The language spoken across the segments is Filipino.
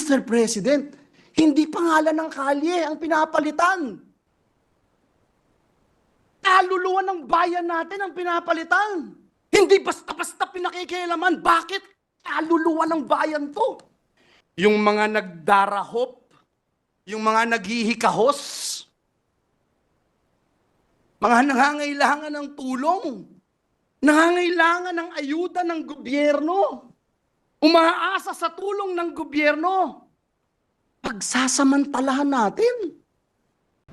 Mr. President, hindi pangalan ng kalye ang pinapalitan. Kaluluwa ng bayan natin ang pinapalitan. Hindi basta-basta pinakikialaman. Bakit kaluluwa ng bayan to? Yung mga nagdarahop, yung mga naghihikahos, mga nangangailangan ng tulong, nangangailangan ng ayuda ng gobyerno, umaasa sa tulong ng gobyerno, pagsasamantalahan natin.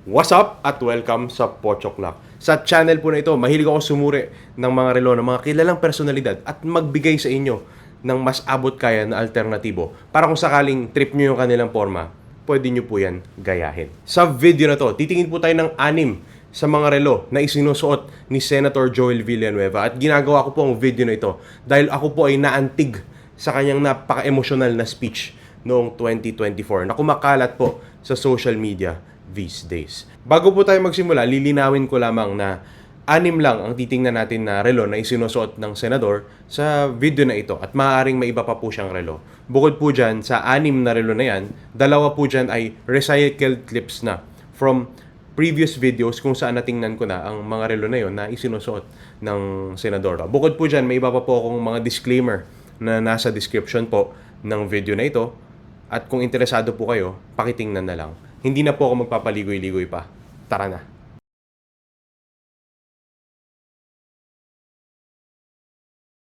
What's up at welcome sa Pochok Lock. Sa channel po na ito, mahilig ako sumuri ng mga relo ng mga kilalang personalidad at magbigay sa inyo ng mas abot kaya na alternatibo para kung sakaling trip nyo yung kanilang forma, pwede nyo po yan gayahin. Sa video na to, titingin po tayo ng 6 sa mga relo na isinusuot ni Senator Joel Villanueva at ginagawa ko po ang video na ito dahil ako po ay naantig sa kanyang napaka-emosyonal na speech noong 2024 na kumakalat po sa social media these days. Bago po tayo magsimula, lilinawin ko lamang na 6 lang ang titingnan natin na relo na isinusuot ng senador sa video na ito at maaaring may iba pa po siyang relo. Bukod po dyan, sa 6 na relo na yan, 2 po dyan ay recycled clips na from previous videos kung saan natingnan ko na ang mga relo na yon na isinusuot ng senador. Bukod po dyan, may iba pa po akong mga disclaimer na nasa description po ng video na ito at kung interesado po kayo, pakitingnan na lang. Hindi na po ako magpapaligoy-ligoy pa. Tara na.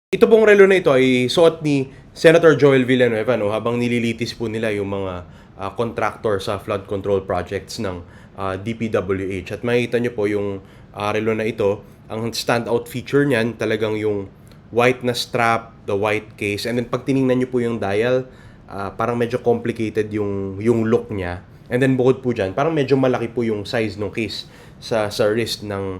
Ito pong relo na ito ay suot ni Senator Joel Villanueva habang nililitis po nila yung mga contractor sa flood control projects ng DPWH. At makikita nyo po yung relo na ito, ang standout feature niyan talagang yung white na strap, the white case, and then pag tiningnan nyo po yung dial, parang medyo complicated yung look niya. And then bukod po dyan, parang medyo malaki po yung size ng case sa wrist ng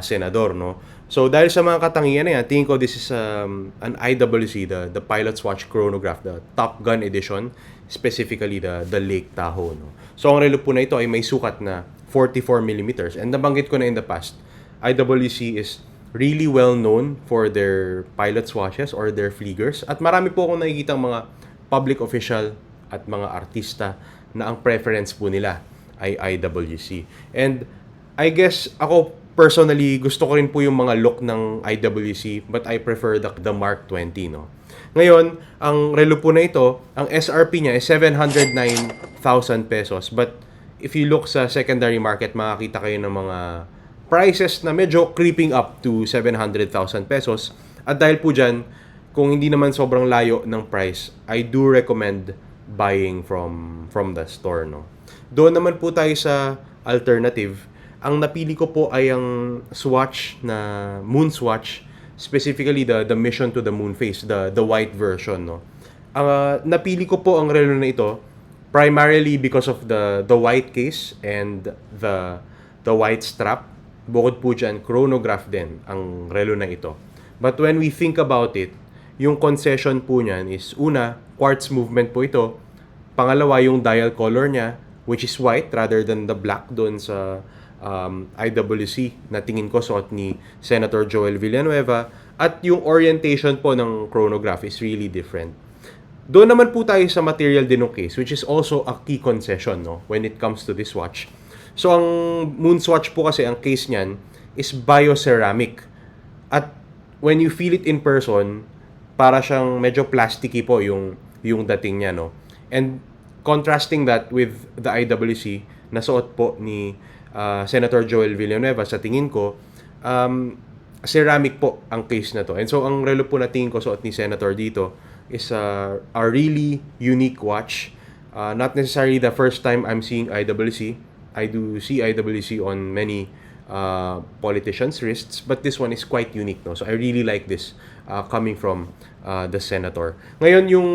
senador, no? So dahil sa mga katangian na yan, tingin ko this is an IWC, the Pilot's Watch Chronograph, the Top Gun edition, specifically the Lake Tahoe, no? So ang relo po na ito ay may sukat na 44mm. And nabanggit ko na in the past, IWC is really well known for their pilot's watches or their fliegers. At marami po akong nakikitang mga public official at mga artista na ang preference po nila ay IWC. And I guess ako personally gusto ko rin po yung mga look ng IWC but I prefer the Mark 20, no. Ngayon, ang relo po na ito, ang SRP niya is 709,000 pesos. But if you look sa secondary market, makakita kayo ng mga prices na medyo creeping up to 700,000 pesos. At dahil po dyan, kung hindi naman sobrang layo ng price, I do recommend buying from the store, no. Doon naman po tayo sa alternative. Ang napili ko po ay ang Swatch na Moon Swatch, specifically the Mission to the Moon Face, the white version, no. Ang napili ko po ang relo na ito primarily because of the white case and the white strap. Bukod po dyan, chronograph din ang relo na ito. But when we think about it, yung concession po niyan is una, quartz movement po ito. Pangalawa, yung dial color niya, which is white rather than the black doon sa IWC na tingin ko suot ni Senator Joel Villanueva. At yung orientation po ng chronograph is really different. Doon naman po tayo sa material din ng case, which is also a key concession, no, when it comes to this watch. So ang Moon Swatch po kasi, ang case niyan is bioceramic. At when you feel it in person, para siyang medyo plasticky po yung dating niya, no. And contrasting that with the IWC na suot po ni Senator Joel Villanueva, sa tingin ko, ceramic po ang case na to. And so ang relo po na tingin ko suot ni Senator dito is a really unique watch. Not necessarily the first time I'm seeing IWC. I do see IWC on many politicians' wrists, but this one is quite unique, no? So I really like this coming from the senator. Ngayon, yung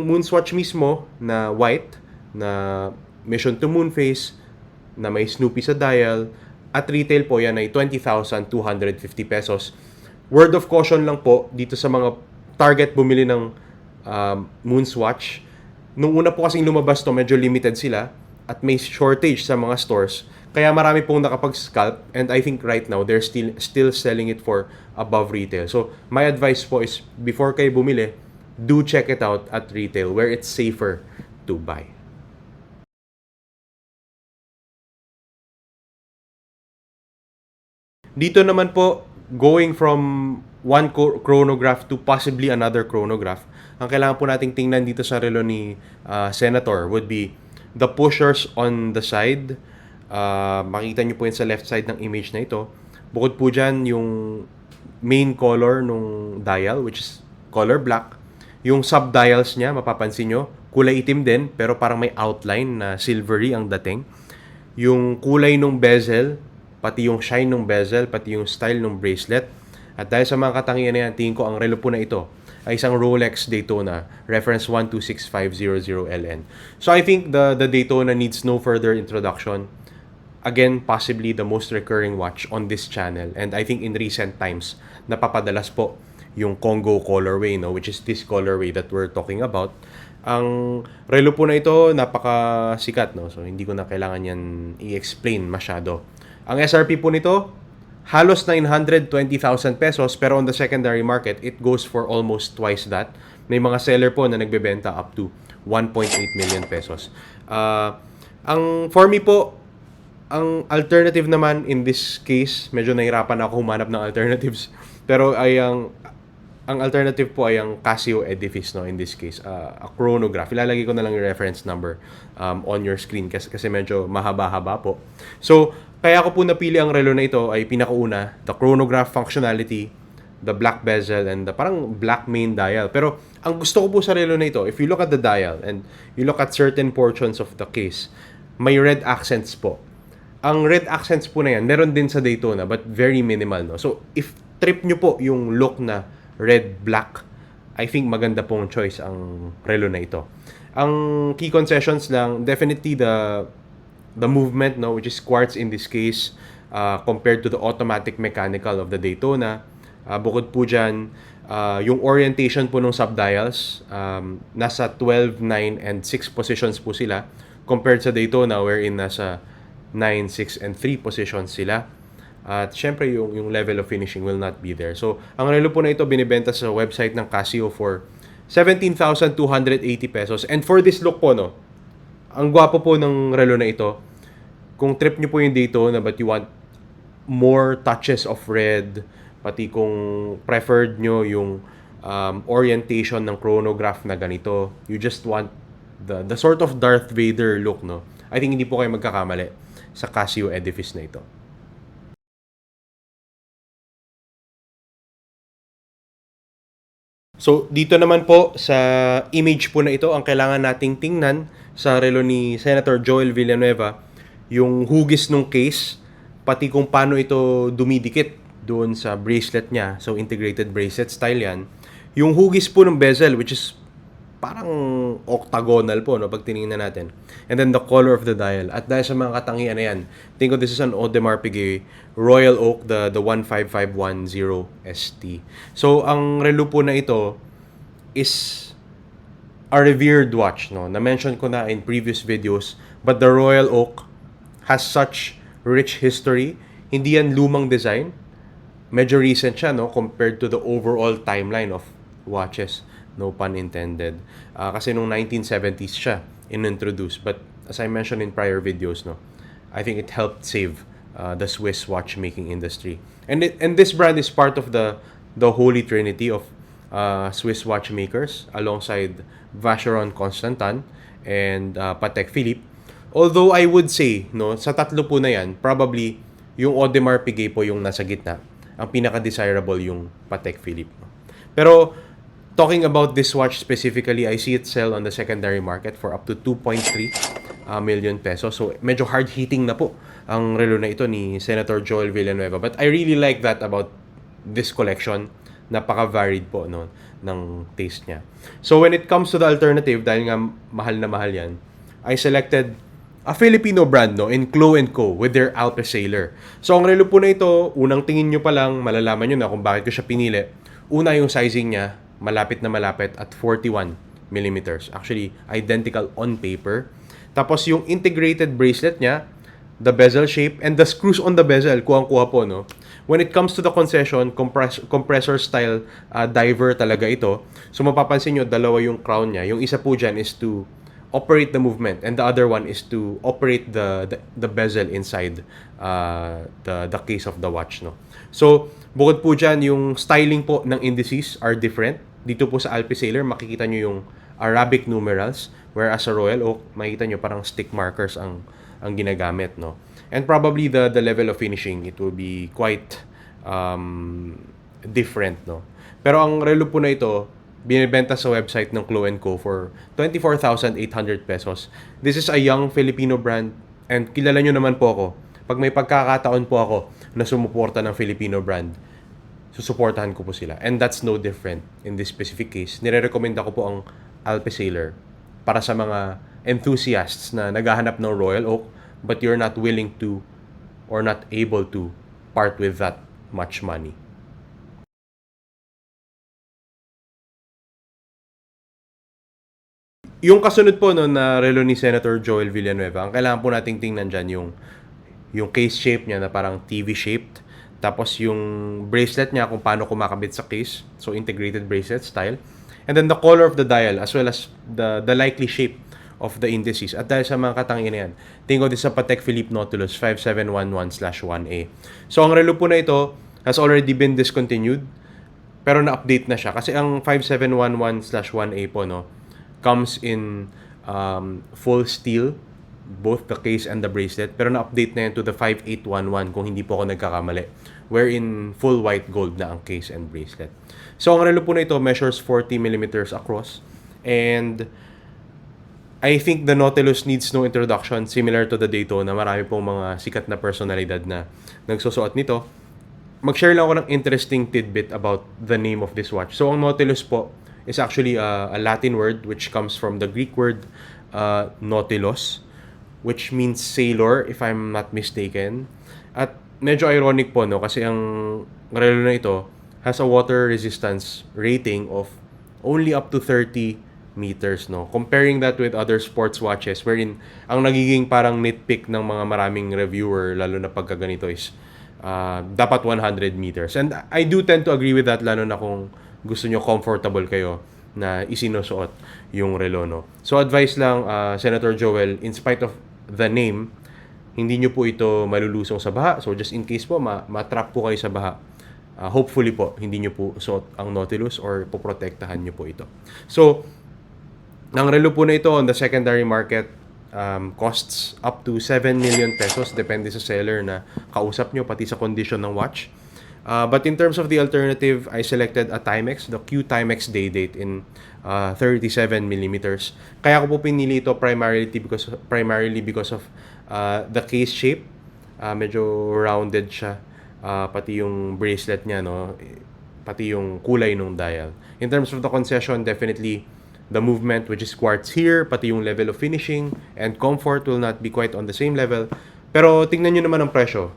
Moon Swatch mismo na white, na Mission to Moon Face, na may Snoopy sa dial, at retail po yan ay 20,250 pesos. Word of caution lang po dito sa mga target bumili ng Moon Swatch. Nung una po kasing lumabas to, medyo limited sila at may shortage sa mga stores. Kaya marami pong nakapag-scalp, and I think right now they're still selling it for above retail. So my advice po is, before kayo bumili, do check it out at retail where it's safer to buy. Dito naman po, going from one chronograph to possibly another chronograph, ang kailangan po nating tingnan dito sa relo ni Senator would be the pushers on the side. Makita nyo po yun sa left side ng image na ito. Bukod po dyan, yung main color nung dial, which is color black. Yung sub-dials niya, mapapansin nyo, kulay itim din, pero parang may outline na silvery ang dating. Yung kulay nung bezel, pati yung shine ng bezel, pati yung style ng bracelet. At dahil sa mga katangian na yan, tingin ko ang relo po na ito ay isang Rolex Daytona, reference 126500LN. So I think the Daytona needs no further introduction. Again, possibly the most recurring watch on this channel. And I think in recent times, napapadalas po yung Congo colorway, no, which is this colorway that we're talking about. Ang relo po na ito, napakasikat, no? So hindi ko na kailangan yan i-explain masyado. Ang SRP po nito, halos 920,000 pesos, pero on the secondary market, it goes for almost twice that. May mga seller po na nagbebenta up to 1.8 million pesos. For me po, ang alternative naman in this case, medyo nahirapan ako humanap ng alternatives, pero ang alternative po ay ang Casio Edifice, no, in this case, a chronograph. Ilalagay ko na lang yung reference number on your screen kasi medyo mahaba-haba po. So, kaya ako po napili ang relo na ito ay pinakauna, the chronograph functionality, the black bezel, and the parang black main dial. Pero ang gusto ko po sa relo na ito, if you look at the dial and you look at certain portions of the case, may red accents po. Ang red accents po na yan, meron din sa Daytona, but very minimal, no? So, if trip nyo po yung look na red-black, I think maganda pong choice ang relo na ito. Ang key concessions lang, definitely the movement, no, which is quartz in this case, compared to the automatic mechanical of the Daytona. Bukod po dyan, yung orientation po ng subdials, nasa 12, 9, and 6 positions po sila, compared sa Daytona wherein nasa 9, 6, and 3 positions sila. At syempre yung level of finishing will not be there. So, ang relo po na ito binibenta sa website ng Casio for 17,280 pesos. And for this look po, no, ang gwapo po ng relo na ito. Kung trip nyo po yung Daytona but you want more touches of red, pati kung preferred nyo yung orientation ng chronograph na ganito, you just want the sort of Darth Vader look, no, I think hindi po kayo magkakamali sa Casio Edifice na ito. So, dito naman po sa image po na ito, ang kailangan nating tingnan sa relo ni Senator Joel Villanueva, yung hugis ng case, pati kung paano ito dumidikit doon sa bracelet niya. So, integrated bracelet style yan. Yung hugis po ng bezel, which is parang octagonal po, no, pag tinignan natin. And then the color of the dial. At dahil sa mga katangian na yan, think of this is an Audemars Piguet Royal Oak, the 15510 ST. So, ang relo po na ito is a revered watch, no? Na-mention ko na in previous videos, but the Royal Oak has such rich history. Hindi yan lumang design. Medyo recent siya, no, compared to the overall timeline of watches. No pun intended. Kasi nung 1970s siya inintroduce. But as I mentioned in prior videos, no, I think it helped save the Swiss watchmaking industry. And this brand is part of the holy trinity of Swiss watchmakers alongside Vacheron Constantin and Patek Philippe. Although I would say, no, sa tatlo po na yan, probably yung Audemars Piguet po yung nasa gitna. Ang pinaka-desirable yung Patek Philippe. No? Pero talking about this watch specifically, I see it sell on the secondary market for up to 2.3 million pesos. So, medyo hard-hitting na po ang relo na ito ni Senator Joel Villanueva. But I really like that about this collection. Napaka-varied po, no, ng taste niya. So, when it comes to the alternative, dahil nga mahal na mahal yan, I selected a Filipino brand, no, in Clo & Co. with their Alpesailor. So, ang relo po na ito, unang tingin nyo pa lang, malalaman nyo na kung bakit ko siya pinili. Una, yung sizing niya, malapit na malapit at 41 millimeters. Actually, identical on paper. Tapos yung integrated bracelet niya, the bezel shape, and the screws on the bezel, kuhang-kuha po, no? When it comes to the concession, compressor style diver talaga ito. So mapapansin nyo, dalawa yung crown niya. Yung isa po dyan is to operate the movement, and the other one is to operate the bezel inside the case of the watch, no. So bukod po dyan, yung styling po ng indices are different. Dito po sa Alpisaler makikita nyo yung Arabic numerals, whereas sa Royal Oak makikita nyo parang stick markers ang ginagamit, no. And probably the level of finishing, it will be quite different, no. Pero ang relo po na ito binibenta sa website ng Clo & Co for 24,800 pesos. This is a young Filipino brand, and kilala nyo naman po ako. Pag may pagkakataon po ako na sumuporta ng Filipino brand, susuportahan ko po sila. And that's no different in this specific case. Nire-recommenda ko po ang Alpisaler para sa mga enthusiasts na naghahanap ng Royal Oak but you're not willing to or not able to part with that much money. Yung kasunod po no, na relo ni Senator Joel Villanueva, ang kailangan po nating tingnan dyan yung case shape niya na parang TV-shaped. Tapos yung bracelet niya kung paano kumakabit sa case. So integrated bracelet style. And then the color of the dial as well as the likely shape of the indices. At dahil sa mga katangin na yan, tingin ko din sa Patek Philippe Nautilus 5711/1A. So ang relo po na ito has already been discontinued pero na-update na siya. Kasi ang 5711/1A po, no, comes in full steel, both the case and the bracelet, pero na-update na yan to the 5811 kung hindi po ako nagkakamali, wherein full white gold na ang case and bracelet. So ang relo po na ito measures 40mm across, and I think the Nautilus needs no introduction, similar to the Daytona. Marami pong mga sikat na personalidad na nagsusuot nito. Mag-share lang ako ng interesting tidbit about the name of this watch. So ang Nautilus po is actually a Latin word which comes from the Greek word nautilus, which means sailor, if I'm not mistaken. At medyo ironic po, no, kasi ang relo na ito has a water resistance rating of only up to 30 meters, no. Comparing that with other sports watches wherein ang nagiging parang nitpick ng mga maraming reviewer, lalo na pagka ganito, is dapat 100 meters. And I do tend to agree with that, lalo na kung gusto nyo comfortable kayo na isinusuot yung relo, no. So advice lang, Senator Joel, in spite of the name, hindi nyo po ito malulusong sa baha. So just in case po matrap po kayo sa baha, hopefully po hindi nyo po suot ang Nautilus or poprotektahan nyo po ito. So ang relo po na ito on the secondary market costs up to 7 million pesos, depende sa seller na kausap nyo, pati sa condition ng watch. But in terms of the alternative, I selected a Timex, the Q Timex day date in 37mm. Kaya ko po pinili ito primarily because of the case shape. Medyo rounded siya. Pati yung bracelet niya, no? Pati yung kulay ng dial. In terms of the concession, definitely the movement, which is quartz here, pati yung level of finishing and comfort will not be quite on the same level. Pero tingnan nyo naman ang presyo.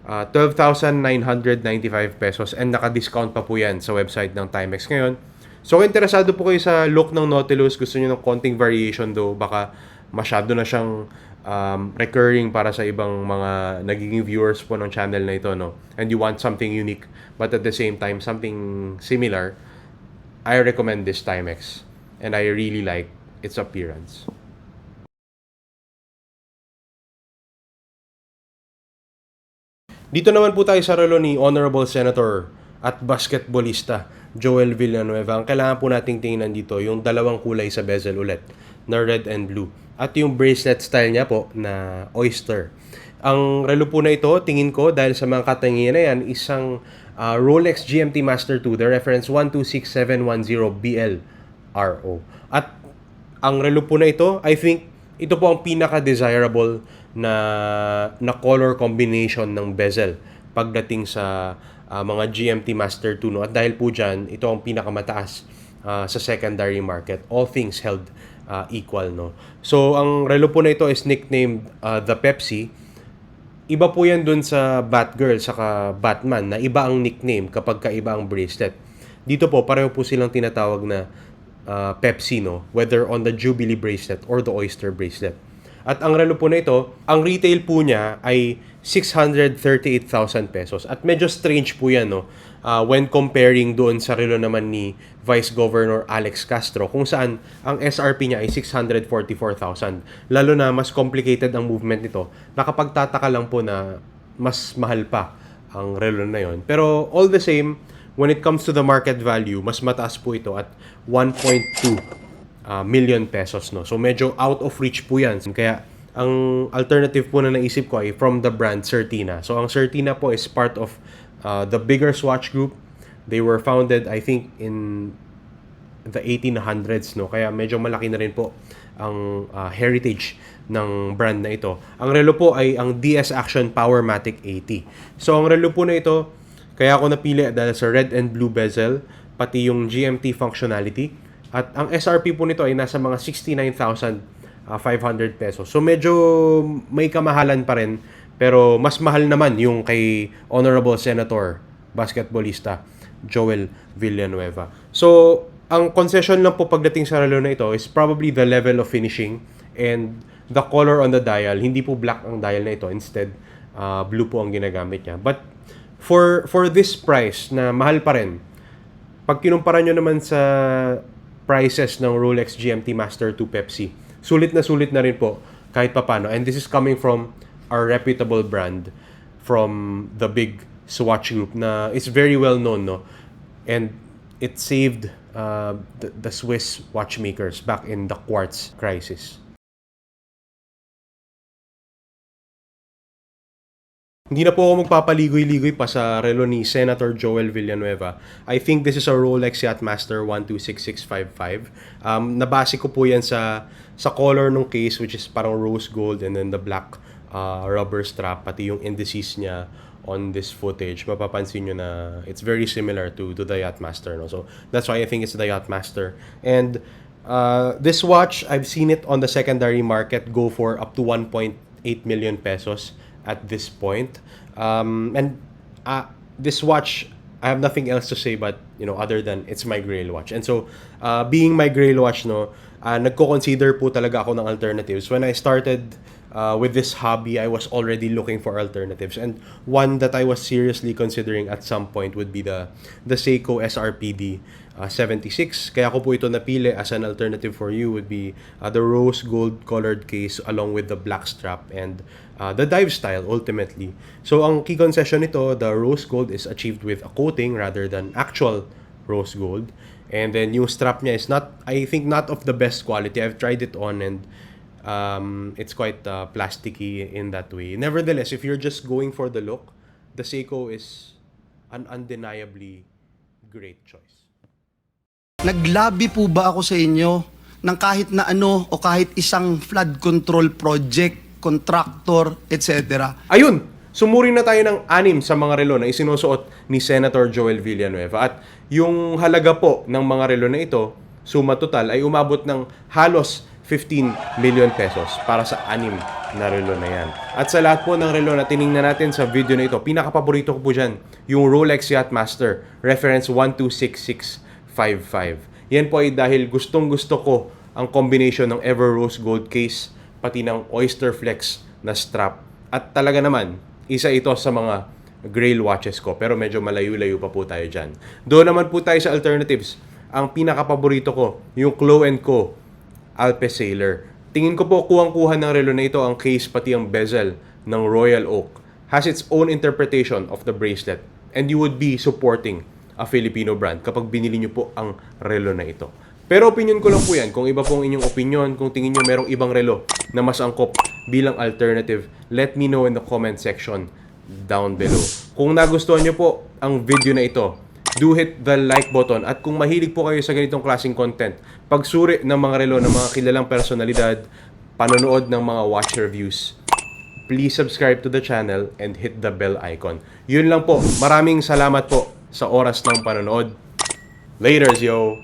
12,995 pesos, and naka-discount pa po yan sa website ng Timex ngayon. So kung interesado po kayo sa look ng Nautilus, gusto niyo ng konting variation though, baka masyado na siyang recurring para sa ibang mga nagiging viewers po ng channel na ito, no? And you want something unique but at the same time something similar, I recommend this Timex, and I really like its appearance. Dito naman po tayo sa relo ni Honorable Senator at basketballista Joel Villanueva. Ang kailangan po nating tingnan dito yung dalawang kulay sa bezel ulit, na red and blue. At yung bracelet style niya po na oyster. Ang relo po na ito, tingin ko, dahil sa mga katangian na yan, isang Rolex GMT Master 2, the reference 126710BL-RO. At ang relo po na ito, I think, ito po ang pinaka-desirable na color combination ng bezel pagdating sa mga GMT Master 2, no? At dahil po dyan, ito ang pinakamataas sa secondary market, all things held equal, no? So ang relo po na ito is nicknamed the Pepsi. Iba po yan dun sa Batgirl saka Batman, na iba ang nickname kapag kaiba ang bracelet. Dito po pareho po silang tinatawag na Pepsi, no? Whether on the Jubilee bracelet or the Oyster bracelet. At ang relo po na ito, ang retail po niya ay 638,000 pesos. At medyo strange po yan, no? when comparing doon sa relo naman ni Vice Governor Alex Castro, kung saan ang SRP niya ay 644,000. Lalo na mas complicated ang movement nito. Nakapagtataka lang po na mas mahal pa ang relo na yon. Pero all the same, when it comes to the market value, mas mataas po ito at 1.2 million pesos. No? So medyo out of reach po yan. Kaya ang alternative po na naisip ko ay from the brand Certina. So ang Certina po is part of the bigger Swatch Group. They were founded, I think, in the 1800s. No? Kaya medyo malaki na rin po ang heritage ng brand na ito. Ang relo po ay ang DS Action Powermatic 80. So ang relo po na ito, kaya ako napili dahil sa red and blue bezel, pati yung GMT functionality. At ang SRP po nito ay nasa mga 69,500 pesos. So medyo may kamahalan pa rin, pero mas mahal naman yung kay Honorable Senator, basketballista, Joel Villanueva. So ang concession lang po pagdating sa relo na ito is probably the level of finishing and the color on the dial. Hindi po black ang dial na ito. Instead, blue po ang ginagamit niya. But for this price na mahal pa rin, pag kinumpara nyo naman sa prices ng Rolex GMT Master 2 Pepsi, sulit na rin po kahit papano. And this is coming from a reputable brand from the big Swatch Group na is very well known, no? And it saved the Swiss watchmakers back in the quartz crisis. Hindi na po ako magpapaligoy-ligoy pa sa relo ni Senator Joel Villanueva. I think this is a Rolex Yachtmaster 126655. Nabase ko po yan sa color ng case, which is parang rose gold, and then the black rubber strap, pati yung indices niya on this footage. Mapapansin nyo na it's very similar to the Yachtmaster. No? So that's why I think it's the Yachtmaster. And this watch, I've seen it on the secondary market go for up to 1.8 million pesos at this point. And this watch, I have nothing else to say but, other than it's my Grail watch. And so, being my Grail watch, nagko-consider po talaga ako ng alternatives. When I started with this hobby, I was already looking for alternatives. And one that I was seriously considering at some point would be the Seiko SRPD 76. Kaya ko po ito napili as an alternative for you would be the rose gold colored case along with the black strap and the dive style ultimately. So ang key concession nito, the rose gold is achieved with a coating rather than actual rose gold. And then yung strap niya is I think not of the best quality. I've tried it on and it's quite plasticky in that way. Nevertheless, if you're just going for the look, the Seiko is an undeniably great choice. Naglabi po ba ako sa inyo ng kahit na ano o kahit isang flood control project, contractor, etc.? Ayun! Sumuri na tayo ng 6 sa mga relo na isinusuot ni Senator Joel Villanueva. At yung halaga po ng mga relo na ito, suma total, ay umabot ng halos 15 million pesos para sa 6 na relo na yan. At sa lahat po ng relo na tiningnan natin sa video na ito, pinakapaborito ko po dyan, yung Rolex Yachtmaster, reference 126655. Yan po ay dahil gustong-gusto ko ang combination ng Ever Rose Gold case, pati ng Oyster Flex na strap. At talaga naman, isa ito sa mga Grail watches ko, pero medyo malayo-layo pa po tayo dyan. Doon naman po tayo sa alternatives. Ang pinakapaborito ko, yung Chloe & Co. Alpe Sailor. Tingin ko po kuwang-kuha ng relo na ito ang case pati ang bezel ng Royal Oak. Has its own interpretation of the bracelet and you would be supporting a Filipino brand kapag binili nyo po ang relo na ito. Pero opinion ko lang po yan. Kung iba pong inyong opinion, kung tingin nyo merong ibang relo na mas angkop bilang alternative, let me know in the comment section down below. Kung nagustuhan nyo po ang video na ito, do hit the like button. At kung mahilig po kayo sa ganitong klaseng content, pagsuri ng mga relo ng mga kilalang personalidad, panonood ng mga watch reviews, please subscribe to the channel and hit the bell icon. Yun lang po. Maraming salamat po sa oras ng panonood. Laters, yo!